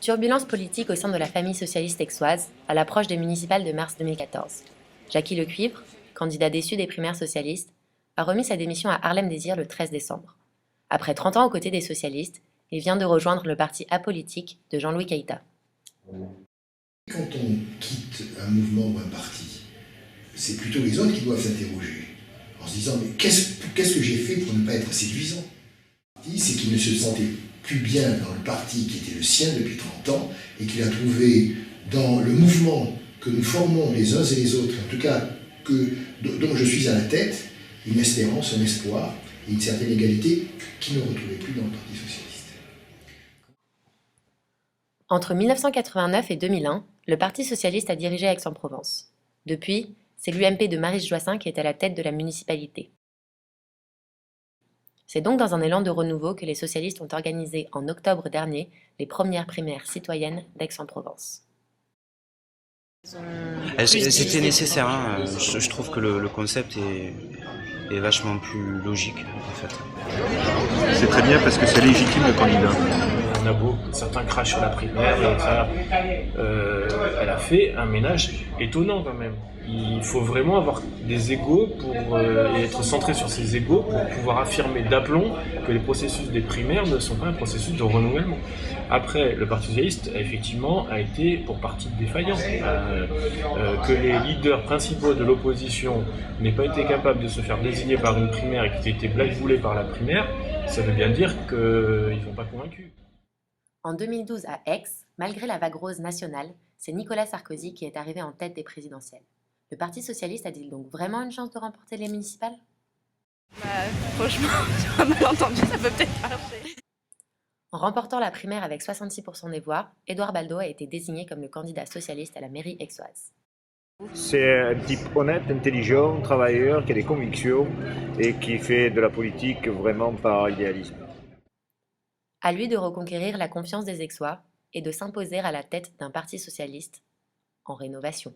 Turbulence politique au sein de la famille socialiste aixoise à l'approche des municipales de mars 2014. Jackie Lecuivre, candidat déçu des primaires socialistes, a remis sa démission à Harlem Désir le 13 décembre. Après 30 ans aux côtés des socialistes, il vient de rejoindre le parti apolitique de Jean-Louis Keïta. Quand on quitte un mouvement ou un parti, c'est plutôt les autres qui doivent s'interroger en se disant mais qu'est-ce que j'ai fait pour ne pas être séduisant? C'est qu'il ne se sentait plus bien dans le parti qui était le sien depuis 30 ans et qu'il a trouvé dans le mouvement que nous formons les uns et les autres, en tout cas dont je suis à la tête, une espérance, un espoir et une certaine égalité qu'il ne retrouvait plus dans le Parti socialiste. Entre 1989 et 2001, le Parti socialiste a dirigé Aix-en-Provence. Depuis, c'est l'UMP de Maryse Joissains qui est à la tête de la municipalité. C'est donc dans un élan de renouveau que les socialistes ont organisé en octobre dernier les premières primaires citoyennes d'Aix-en-Provence. C'était nécessaire, hein. Je trouve que le concept est vachement plus logique en fait. C'est très bien parce que c'est légitime le candidat. On a beau, certains crachent sur la primaire, elle a fait un ménage étonnant quand même. Il faut vraiment avoir des égos et être centré sur ses égos pour pouvoir affirmer d'aplomb que les processus des primaires ne sont pas un processus de renouvellement. Après, le Parti socialiste, effectivement, a été pour partie défaillant. Que les leaders principaux de l'opposition n'aient pas été capables de se faire désigner par une primaire et qu'ils aient été blackboulés par la primaire, ça veut bien dire qu'ils ne sont pas convaincus. En 2012 à Aix, malgré la vague rose nationale, c'est Nicolas Sarkozy qui est arrivé en tête des présidentielles. Le Parti socialiste a-t-il donc vraiment une chance de remporter les municipales ? Franchement, sur un malentendu, ça peut peut-être marcher. En remportant la primaire avec 66% des voix, Édouard Baldo a été désigné comme le candidat socialiste à la mairie aixoise. C'est un type honnête, intelligent, travailleur, qui a des convictions et qui fait de la politique vraiment par idéalisme. À lui de reconquérir la confiance des Aixois et de s'imposer à la tête d'un parti socialiste en rénovation.